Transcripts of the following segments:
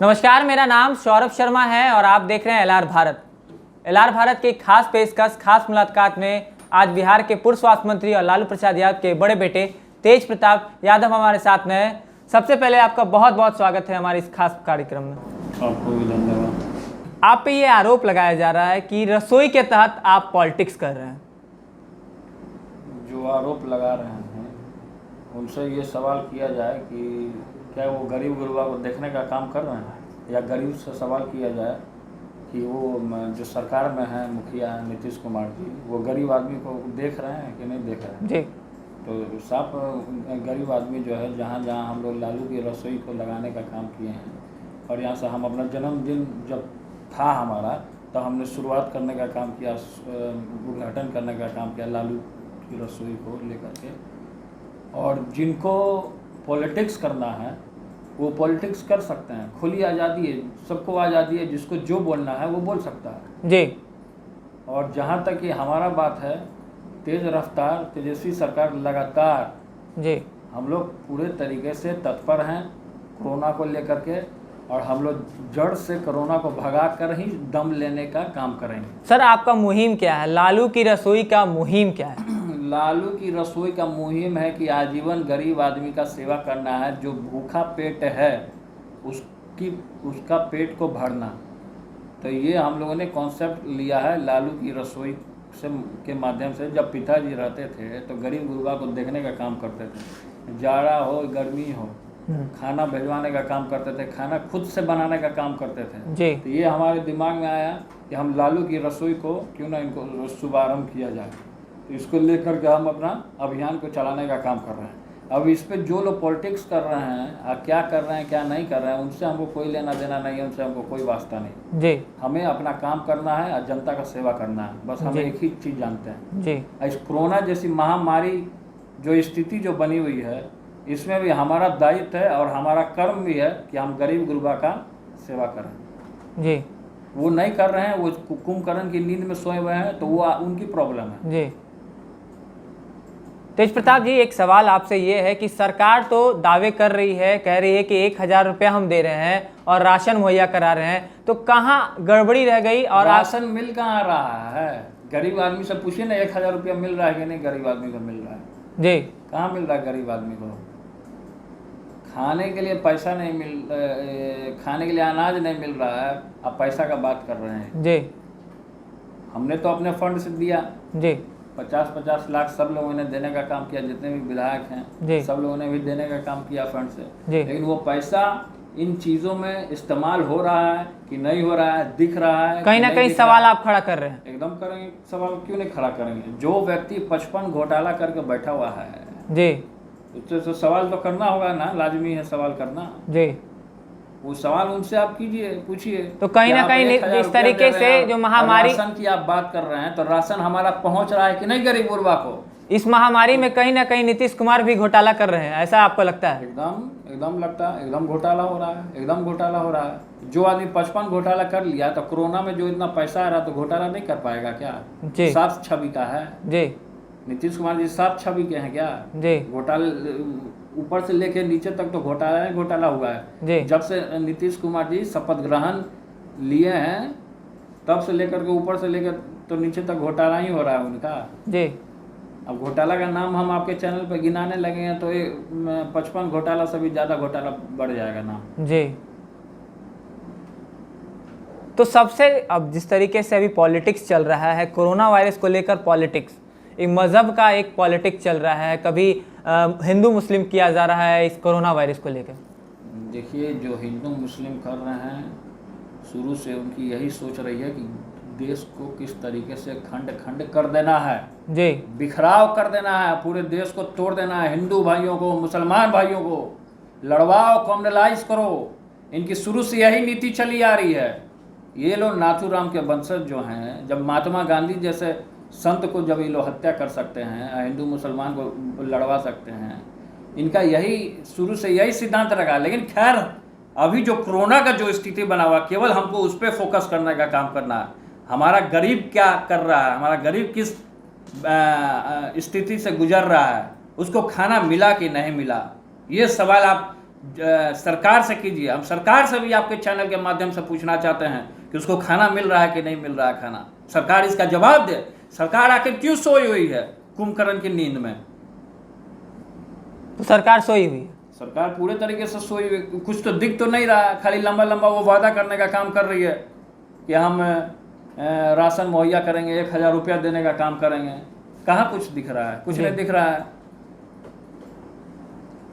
नमस्कार, मेरा नाम सौरभ शर्मा है और आप देख रहे हैं एलआर भारत। एलआर भारत की खास पेशकश, खास मुलाकात में आज बिहार के पूर्व स्वास्थ्य मंत्री और लालू प्रसाद यादव के बड़े बेटे तेज प्रताप यादव हमारे साथ में हैं। सबसे पहले आपका बहुत बहुत स्वागत है हमारे इस खास कार्यक्रम में। आपको भी धन्यवाद। आप पे ये आरोप लगाया जा रहा है कि रसोई के तहत आप पॉलिटिक्स कर रहे हैं। जो आरोप लगा रहे हैं उनसे ये सवाल किया जाए कि क्या वो गरीब गुरबा को देखने का काम कर रहे हैं, या गरीब से सवाल किया जाए कि वो जो सरकार में है मुखिया नीतीश कुमार जी, वो गरीब आदमी को देख रहे हैं कि नहीं देख रहे हैं। जी, तो साफ गरीब आदमी जो है, जहाँ जहाँ हम लोग लालू की रसोई को लगाने का काम किए हैं, और यहाँ से हम अपना जन्मदिन जब था हमारा, तो हमने शुरुआत करने का काम किया, उद्घाटन करने का काम किया लालू की रसोई को लेकर के। और जिनको पॉलिटिक्स करना है वो पॉलिटिक्स कर सकते हैं, खुली आज़ादी है, सबको आज़ादी है, जिसको जो बोलना है वो बोल सकता है जी। और जहाँ तक कि हमारा बात है, तेज रफ्तार तेजस्वी सरकार लगातार जी, हम लोग पूरे तरीके से तत्पर हैं कोरोना को लेकर के, और हम लोग जड़ से कोरोना को भगा कर ही दम लेने का काम करेंगे। सर, आपका मुहिम क्या है? लालू की रसोई का मुहिम क्या है? लालू की रसोई का मुहिम है कि आजीवन गरीब आदमी का सेवा करना है। जो भूखा पेट है उसका पेट को भरना। तो ये हम लोगों ने कॉन्सेप्ट लिया है लालू की रसोई के माध्यम से। जब पिताजी रहते थे तो गरीब गुरबा को देखने का काम करते थे, जाड़ा हो गर्मी हो, खाना भिजवाने का काम करते थे, खाना खुद से बनाने का काम करते थे जी। तो ये हमारे दिमाग में आया कि हम लालू की रसोई को क्यों ना इनको शुभारम्भ किया जाए। तो इसको लेकर के हम अपना अभियान को चलाने का काम कर रहे हैं। अब इस पे जो लोग पॉलिटिक्स कर रहे हैं, क्या कर रहे हैं क्या नहीं कर रहे हैं, उनसे हमको कोई लेना देना नहीं है, उनसे हमको कोई वास्ता नहीं जी। हमें अपना काम करना है और जनता का सेवा करना है, बस हम एक ही चीज़ जानते हैं जी। इस कोरोना जैसी महामारी जो स्थिति जो बनी हुई है, इसमें भी हमारा दायित्व है और हमारा कर्म भी है कि हम गरीब गुरबा का सेवा करें। जी। वो नहीं कर रहे हैं, वो कुंभकर्ण की नींद में सोए हुए हैं, तो वो उनकी प्रॉब्लम है। जी। तेज प्रताप जी, एक सवाल आपसे ये है कि सरकार तो दावे कर रही है, कह रही है कि 1000 रुपया हम दे रहे हैं और राशन मुहैया करा रहे हैं, तो कहाँ गड़बड़ी रह गई? और राशन मिल कहाँ रहा है? गरीब आदमी से पूछिए ना, 1000 रुपया मिल रहा है कि नहीं? गरीब आदमी को मिल रहा है जी। कहाँ मिल रहा है? गरीब आदमी को खाने के लिए पैसा नहीं खाने के लिए अनाज नहीं मिल रहा है, आप पैसा का बात कर रहे हैं। जी। हमने तो अपने फंड से दिया जी। 50-50 लाख सब लोगों ने देने का काम किया, जितने भी विधायक हैं सब लोगों ने भी देने का काम किया फंड से। लेकिन वो पैसा इन चीज़ों में इस्तेमाल हो रहा है कि नहीं हो रहा है, दिख रहा है कहीं ना कहीं सवाल आप खड़ा कर रहे हैं। एकदम करेंगे सवाल, क्यों नहीं खड़ा करेंगे? जो व्यक्ति 55 घोटाला करके बैठा हुआ है जी, उससे तो सवाल तो करना होगा ना, लाजमी है सवाल करना जी। वो सवाल उनसे आप कीजिए, पूछिए। तो कहीं ना कहीं इस तरीके से जो महामारी, राशन की आप बात कर रहे हैं, तो राशन हमारा पहुंच रहा है कि नहीं गरीब गुरबा को? इस महामारी में कहीं ना कहीं नीतीश कुमार भी घोटाला कर रहे हैं, ऐसा आपको लगता है? एकदम लगता है, एकदम घोटाला हो रहा है, एकदम घोटाला हो रहा है। जो आदमी 55 घोटाला कर लिया, तो कोरोना में जो इतना पैसा आ रहा तो घोटाला नहीं कर पाएगा क्या? जी। साफ छवि का है जी। नीतीश कुमार जी, साफ छवि के हैं क्या? जी। घोटाले ऊपर से लेके नीचे तक तो घोटाला ही घोटाला हुआ है जी। जब से नीतीश कुमार जी शपथ ग्रहण लिए हैं, तब से लेकर के ऊपर से लेकर तो नीचे तक घोटाला ही हो रहा है उनका। जी। अब घोटाला का नाम हम आपके चैनल पर गिनाने लगे हैं तो ये 55 घोटाला से भी ज़्यादा घोटाला बढ़ जाएगा नाम। जी। तो सबसे, अब जिस तरीके से अभी पॉलिटिक्स चल रहा है, कोरोना वायरस को लेकर पॉलिटिक्स, एक मज़हब का एक पॉलिटिक्स चल रहा है, कभी हिंदू मुस्लिम किया जा रहा है इस कोरोना वायरस को लेकर। देखिए, जो हिंदू मुस्लिम कर रहे हैं, शुरू से उनकी यही सोच रही है कि देश को किस तरीके से खंड खंड कर देना है जी, बिखराव कर देना है, पूरे देश को तोड़ देना है। हिंदू भाइयों को, मुसलमान भाइयों को लड़वाओ, कम्युनलाइज करो। इनकी शुरू से यही नीति चली आ रही है। ये लोग नाथूराम के वंशज जो हैं, जब महात्मा गांधी जैसे संत को जब ये लोग हत्या कर सकते हैं, हिंदू मुसलमान को लड़वा सकते हैं, इनका यही शुरू से यही सिद्धांत रखा। लेकिन खैर, अभी जो कोरोना का जो स्थिति बना हुआ, केवल हमको उस पर फोकस करने का काम करना है। हमारा गरीब क्या कर रहा है, हमारा गरीब किस स्थिति से गुजर रहा है, उसको खाना मिला कि नहीं मिला, ये सवाल आप सरकार से कीजिए। हम सरकार से भी आपके चैनल के माध्यम से पूछना चाहते हैं कि उसको खाना मिल रहा है कि नहीं मिल रहा है खाना। सरकार इसका जवाब दे। सरकार आखिर क्यों सोई हुई है कुंभकर्ण की नींद में? तो सरकार सोई हुई है। सरकार पूरे तरीके से सोई हुई, कुछ तो दिख तो नहीं रहा, खाली लंबा लंबा वो वादा करने का काम कर रही है कि हम राशन मुहैया करेंगे, 1000 रुपया देने का काम करेंगे। कहाँ कुछ दिख रहा है? कुछ नहीं दिख रहा है।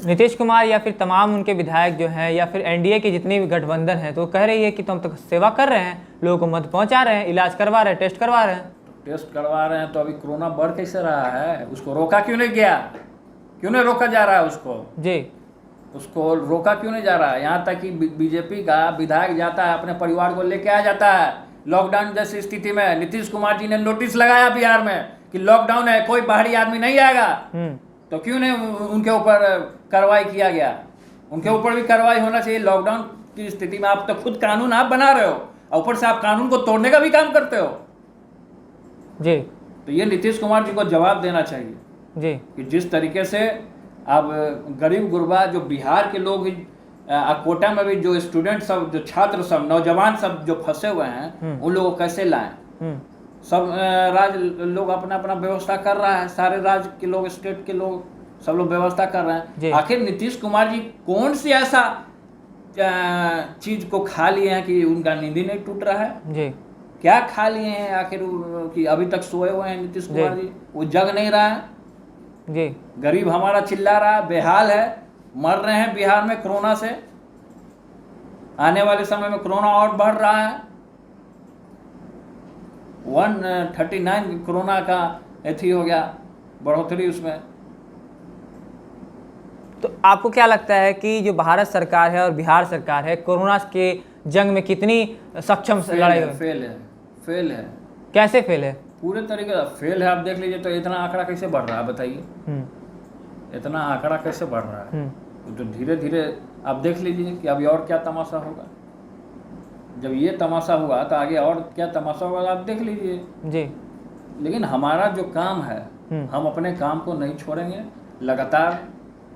नीतीश कुमार या फिर तमाम उनके विधायक जो हैं या फिर एनडीए की जितनी भी गठबंधन है तो कह रही है कि तुम तो सेवा कर रहे हैं, लोगों को मदद पहुंचा रहे हैं, इलाज करवा रहे हैं, टेस्ट करवा रहे हैं। टेस्ट करवा रहे हैं तो अभी कोरोना बढ़ कैसे रहा है? उसको रोका क्यों नहीं गया? क्यों नहीं रोका जा रहा है उसको? जी, उसको रोका क्यों नहीं जा रहा है? यहाँ तक कि बीजेपी का विधायक जाता है, अपने परिवार को लेके आ जाता है। लॉकडाउन जैसी स्थिति में नीतीश कुमार जी ने नोटिस लगाया बिहार में कि लॉकडाउन है, कोई बाहरी आदमी नहीं आएगा। तो क्यों नहीं उनके ऊपर कार्रवाई किया गया? उनके ऊपर भी कार्रवाई होना चाहिए। लॉकडाउन की स्थिति में आप तो खुद कानून आप बना रहे हो और ऊपर से आप कानून को तोड़ने का भी काम करते हो जी। तो ये नीतीश कुमार जी को जवाब देना चाहिए जी कि जिस तरीके से अब गरीब गुरबा जो बिहार के लोग, कोटा में भी जो स्टूडेंट सब, जो छात्र सब, नौजवान सब जो फंसे हुए हैं, उन लोगों को कैसे लाएं? सब राज्य लोग अपना अपना व्यवस्था कर रहा है, सारे राज्य के लोग, स्टेट के लोग सब लोग व्यवस्था कर रहे हैं। आखिर नीतीश कुमार जी कौन सी ऐसा चीज को खा लिए हैं कि उनका नींद ही नहीं टूट रहा है? जी, क्या खा लिए हैं आखिर कि अभी तक सोए हुए हैं नीतीश कुमार जी? वो जग नहीं रहा है जी। गरीब हमारा चिल्ला रहा है, बेहाल है, मर रहे हैं बिहार में कोरोना से। आने वाले समय में कोरोना और बढ़ रहा है। 139 कोरोना का एथी हो गया, बढ़ोतरी उसमें। तो आपको क्या लगता है कि जो भारत सरकार है और बिहार सरकार है कोरोना के जंग में कितनी सक्षम लड़ाई है? फेल है। कैसे फेल है? पूरे तरीके से फेल है। आप देख लीजिए तो इतना आंकड़ा कैसे बढ़ रहा है, बताइए। इतना आंकड़ा कैसे बढ़ रहा है? तो धीरे धीरे आप देख लीजिए कि अभी और क्या तमाशा होगा। जब ये तमाशा हुआ तो आगे और क्या तमाशा होगा आप देख लीजिए जी। लेकिन हमारा जो काम है, हम अपने काम को नहीं छोड़ेंगे। लगातार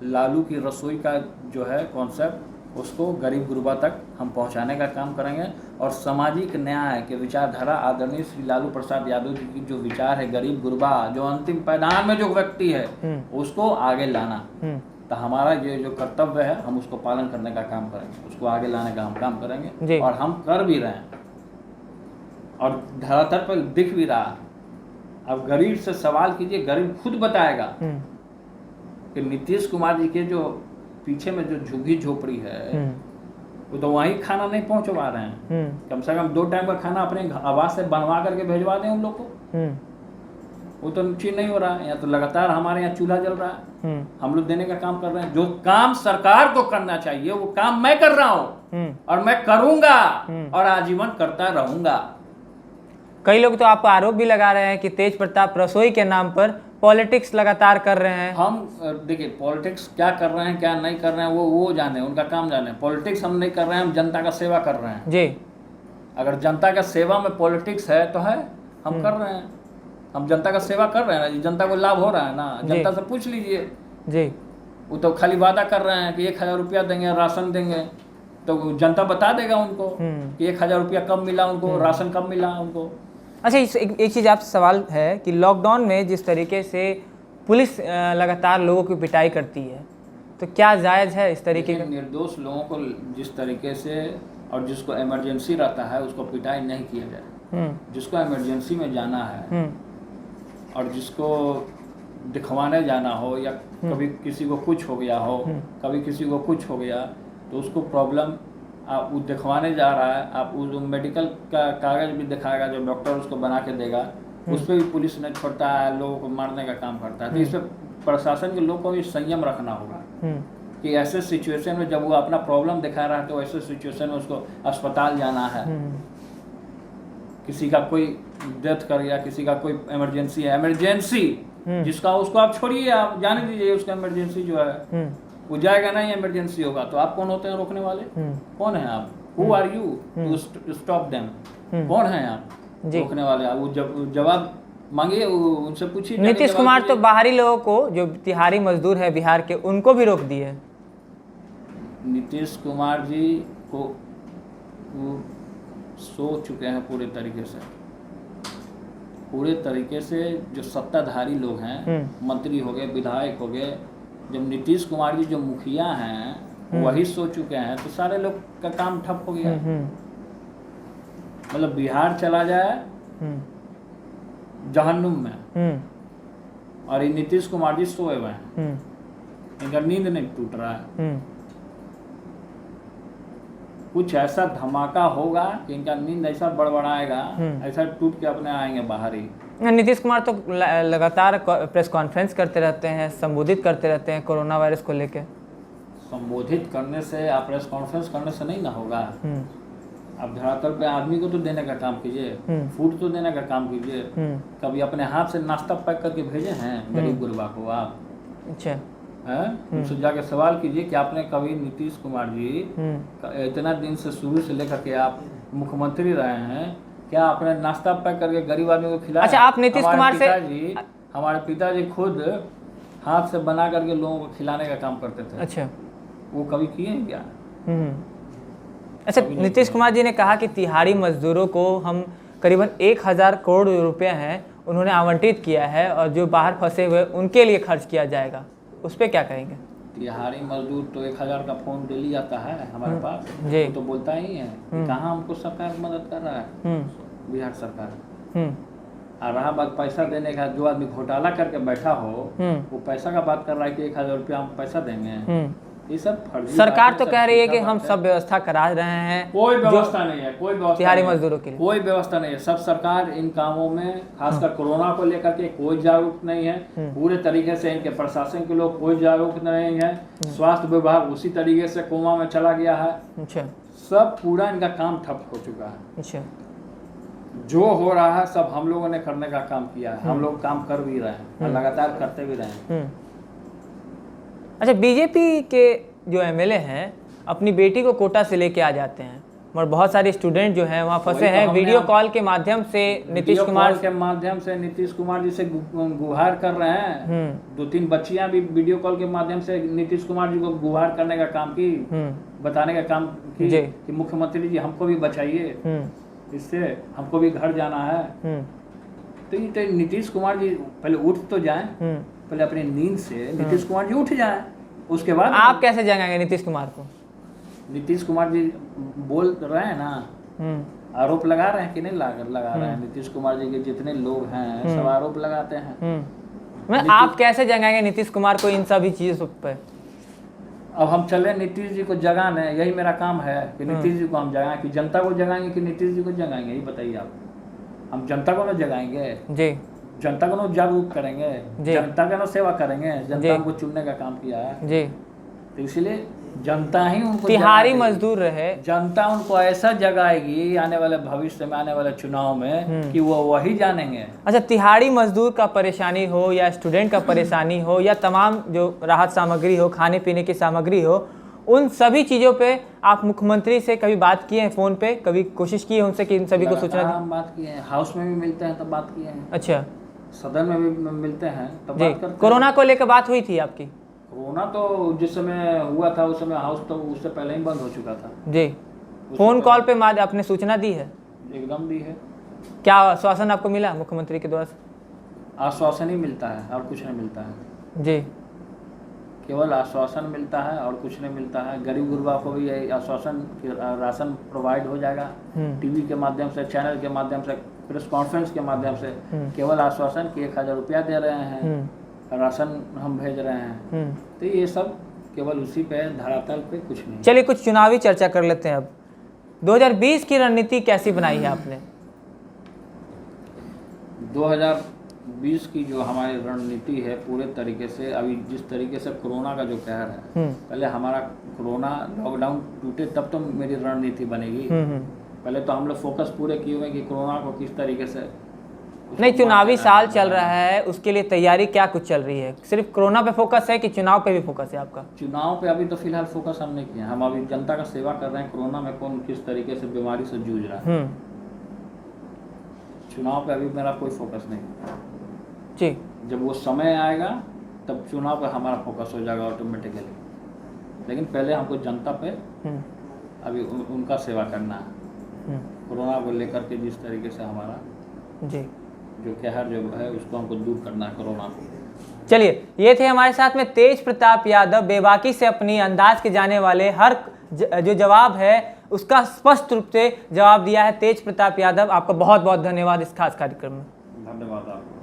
लालू की रसोई का जो है कॉन्सेप्ट, उसको गरीब गुरबा तक हम पहुंचाने का काम करेंगे। और सामाजिक न्याय के विचारधारा आदरणीय श्री लालू प्रसाद यादव जी की जो विचार है, गरीब गुरबा जो अंतिम पायदान में जो व्यक्ति है, उसको आगे लाना, तो हमारा ये जो कर्तव्य है हम उसको पालन करने का काम करेंगे, उसको आगे लाने का हम काम करेंगे और हम कर भी रहे हैं और धरातल पर दिख भी रहा। अब गरीब से सवाल कीजिए, गरीब खुद बताएगा कि नीतीश कुमार जी के जो पीछे में जो झुग्गी झोपड़ी है वो तो वहीं खाना नहीं पहुंचवा रहे हैं। कम से कम 2 टाइम का खाना अपने आवास से बनवा करके भेजवा दें उन लोग को। वो तो चीज नहीं हो रहा है। यहाँ तो लगातार हमारे यहाँ चूल्हा जल रहा है, हम लोग देने का काम कर रहे हैं। जो काम सरकार को करना चाहिए वो काम मैं कर रहा हूँ और मैं करूंगा और आजीवन करता रहूंगा। कई लोग तो आपको आरोप भी लगा रहे हैं कि तेज प्रताप रसोई के नाम पर पॉलिटिक्स लगातार कर रहे हैं। हम देखिए पॉलिटिक्स क्या कर रहे हैं क्या नहीं कर रहे हैं वो जाने, उनका काम जाने। पॉलिटिक्स हम नहीं कर रहे हैं, हम जनता का सेवा कर रहे हैं जी। अगर जनता का सेवा में पॉलिटिक्स है तो है, हम कर रहे हैं। हम जनता का सेवा कर रहे हैं ना, जनता को लाभ हो रहा है ना। जनता से पूछ लीजिए जी। वो तो खाली वादा कर रहे हैं कि 1000 रुपया देंगे, राशन देंगे, तो जनता बता देगा उनको कि 1000 रुपया कब मिला उनको, राशन कब मिला उनको। अच्छा, एक चीज़ आपसे सवाल है कि लॉकडाउन में जिस तरीके से पुलिस लगातार लोगों की पिटाई करती है, तो क्या जायज़ है इस तरीके का? निर्दोष लोगों को जिस तरीके से और जिसको इमरजेंसी रहता है उसको पिटाई नहीं किया जाए। जिसको इमरजेंसी में जाना है और जिसको दिखवाने जाना हो या कभी किसी को कुछ हो गया हो, कभी किसी को कुछ हो गया, तो उसको प्रॉब्लम आप वो दिखवाने जा रहा है, आप उस मेडिकल का कागज भी दिखाएगा जो डॉक्टर उसको बना के देगा, उस पर भी पुलिस ने छोड़ता है, लोगों को मारने का काम करता है। तो इस पर प्रशासन के लोगों को भी संयम रखना होगा कि ऐसे सिचुएशन में जब वो अपना प्रॉब्लम दिखा रहा है तो ऐसे सिचुएशन में उसको अस्पताल जाना है। किसी का कोई डेथ कर गया, किसी का कोई इमरजेंसी है, इमरजेंसी जिसका उसको आप छोड़िए, आप जाने दीजिए उसका इमरजेंसी जो है वो जाएगा नहीं, इमरजेंसी होगा तो आप कौन होते हैं रोकने वाले? कौन है आप? Who are you to stop them? कौन है आप रोकने वाले? आप वो जवाब मांगिए, उनसे पूछिए। नीतीश कुमार तो बाहरी लोगों को, जो तिहारी मजदूर है बिहार के, उनको भी रोक दिए। नीतीश कुमार जी को वो सो चुके हैं पूरे तरीके से जो सत्ताधारी लोग हैं, मंत्री हो गए, विधायक हो गए, जब नीतीश कुमार जी जो मुखिया हैं वही सो चुके हैं तो सारे लोग का काम ठप हो गया। मतलब बिहार चला जाए जहन्नुम में और ये नीतीश कुमार जी सोए हुए हैं, इनका नींद नहीं टूट रहा है। कुछ ऐसा धमाका होगा कि इनका नींद ऐसा बड़बड़ाएगा, ऐसा टूट के अपने आएंगे बाहर ही। नीतीश कुमार तो लगातार प्रेस कॉन्फ्रेंस करते रहते हैं, संबोधित करते रहते हैं कोरोना वायरस को लेकर। संबोधित करने से या प्रेस कॉन्फ्रेंस करने से नहीं ना होगा। आप धरातल पे आदमी को तो देने का काम कीजिए, फूड तो देने का काम कीजिए। कभी अपने हाथ से नाश्ता पैक करके भेजे हैं गरीब गुरबा को आप? अच्छा, उनसे जाके सवाल कीजिए कि आपने कभी नीतीश कुमार जी इतना दिन से शुरू से लेकर के आप मुख्यमंत्री रहे हैं, क्या आपने नाश्ता पैक करके गरीब आदमी को खिलाया? अच्छा, आप नीतीश कुमार से हमारे पिताजी खुद हाथ से बना करके लोगों को खिलाने का काम करते थे। अच्छा, वो कभी किए हैं क्या? अच्छा, नीतीश कुमार जी ने कहा कि तिहाड़ी मजदूरों को हम करीबन 1000 करोड़ रुपया हैं उन्होंने आवंटित किया है और जो बाहर फंसे हुए उनके लिए खर्च किया जाएगा, उस पर क्या कहेंगे? तिहाड़ी मजदूर तो 1000 का फोन डेली आता है हमारे पास, जी। वो तो बोलता ही है कहाँ हमको सरकार मदद कर रहा है, बिहार सरकार। और रहा बात पैसा देने का, जो आदमी घोटाला करके बैठा हो वो पैसा का बात कर रहा है कि 1000 रुपया हम पैसा देंगे। ये सब फर्जी सरकार तो कह रही है कि हम सब व्यवस्था करा रहे हैं। कोई व्यवस्था नहीं है, कोई व्यवस्था तिहाड़ी मजदूरों के लिए कोई व्यवस्था नहीं है। सब सरकार इन कामों में, खासकर कोरोना को लेकर के कोई जागरूक नहीं है। पूरे तरीके से इनके प्रशासन के लोग कोई जागरूक नहीं है। स्वास्थ्य विभाग उसी तरीके से कोमा में चला गया है। अच्छा, सब पूरा इनका काम ठप हो चुका है। अच्छा, जो हो रहा है सब हम लोगों ने करने का काम किया है, हम लोग काम कर भी रहे हैं और लगातार करते भी रहे हैं। अच्छा, बीजेपी के जो एमएलए हैं अपनी बेटी को कोटा से लेके आ जाते हैं और बहुत सारे स्टूडेंट जो हैं वहाँ फंसे हैं। वीडियो कॉल के माध्यम से नीतीश कुमार के माध्यम से नीतीश कुमार जी से गुहार कर रहे हैं। 2-3 बच्चियां भी वीडियो कॉल के माध्यम से नीतीश कुमार जी को गुहार करने का काम की, बताने का काम की कि मुख्यमंत्री जी हमको भी बचाइए, इससे हमको भी घर जाना है। तो ये नीतीश कुमार जी पहले उठ तो जाएं, पहले अपनी नींद से नीतीश कुमार जी उठ जाएं, उसके बाद आप कैसे जगाएंगे नीतीश कुमार को? नीतीश कुमार जी बोल रहे हैं ना, आरोप लगा रहे हैं कि नहीं लगा रहे हैं? नीतीश कुमार जी के जितने लोग हैं सब आरोप लगाते हैं। आप कैसे जगाएंगे नीतीश कुमार को इन सभी चीजों पर? अब हम चले नीतीश जी को जगाने, यही मेरा काम है कि नीतीश जी को हम जगाएं, कि जनता को जगाएंगे कि नीतीश जी को जगाएंगे, ये बताइए आप। हम जनता को ना जगाएंगे जी, जनता को ना जागरूक करेंगे, जनता का ना सेवा करेंगे। जनता हमको चुनने का काम किया है जी, तो इसलिए जनता ही उनको तिहाड़ी मजदूर रहे, जनता उनको ऐसा जगाएगी आने वाले भविष्य में, आने वाले चुनाव में कि वो वही जानेंगे। अच्छा, तिहाड़ी मजदूर का परेशानी हो या स्टूडेंट का परेशानी हो या तमाम जो राहत सामग्री हो, खाने पीने की सामग्री हो, उन सभी चीज़ों पे आप मुख्यमंत्री से कभी बात किए हैं? फ़ोन पे कभी कोशिश की है उनसे कि इन सभी को सूचना दी? हम बात किए हैं, हाउस में भी मिलते हैं तब बात किए हैं। अच्छा, सदन में भी मिलते हैं तब बात करते हैं। कोरोना को लेकर बात हुई थी आपकी? कोरोना तो जिस समय हुआ था उस समय हाउस तो उससे पहले ही बंद हो चुका था जी। फोन कॉल पे आपने सूचना दी है? एकदम दी है। क्या आश्वासन आपको मिला मुख्यमंत्री के द्वारा से? आश्वासन ही मिलता है और कुछ नहीं मिलता है जी, केवल आश्वासन मिलता है और कुछ नहीं मिलता है। गरीब गुरबा को भी यही आश्वासन कि राशन प्रोवाइड हो जाएगा, टीवी के माध्यम से, चैनल के माध्यम से, प्रेस कॉन्फ्रेंस के माध्यम से केवल आश्वासन कि 1000 रुपया दे रहे हैं, राशन हम भेज रहे हैं। तो ये सब केवल उसी पे, धरातल पे कुछ नहीं। चलिए कुछ चुनावी चर्चा कर लेते हैं। अब 2020 की रणनीति कैसी बनाई है आपने? 2020 की जो हमारी रणनीति है पूरे तरीके से, अभी जिस तरीके से कोरोना का जो कहर है, पहले हमारा कोरोना लॉकडाउन टूटे तब तो मेरी रणनीति बनेगी। पहले तो हम लोग फोकस पूरे किए हुए कि कोरोना को किस तरीके से। नहीं, चुनावी साल चल रहा है, उसके लिए तैयारी क्या कुछ चल रही है? सिर्फ कोरोना पे फोकस है कि चुनाव पे भी फोकस है आपका? चुनाव पे अभी तो फिलहाल फोकस हम नहीं किए, हम अभी जनता का सेवा कर रहे हैं। कोरोना में कौन किस तरीके से बीमारी से जूझ रहा है, चुनाव पे अभी मेरा कोई फोकस नहीं जी। जब वो समय आएगा तब चुनाव पे हमारा फोकस हो जाएगा ऑटोमेटिकली। लेकिन पहले हमको जनता पे अभी उनका सेवा करना है। कोरोना को लेकर के जिस तरीके से हमारा जी जो कहर जो है उसको हमको दूर करना है कोरोना को। चलिए, ये थे हमारे साथ में तेज प्रताप यादव, बेबाकी से अपनी अंदाज के जाने वाले, हर जो जवाब है उसका स्पष्ट रूप से जवाब दिया है तेज प्रताप यादव। आपका बहुत बहुत धन्यवाद इस खास कार्यक्रम में। धन्यवाद आपको।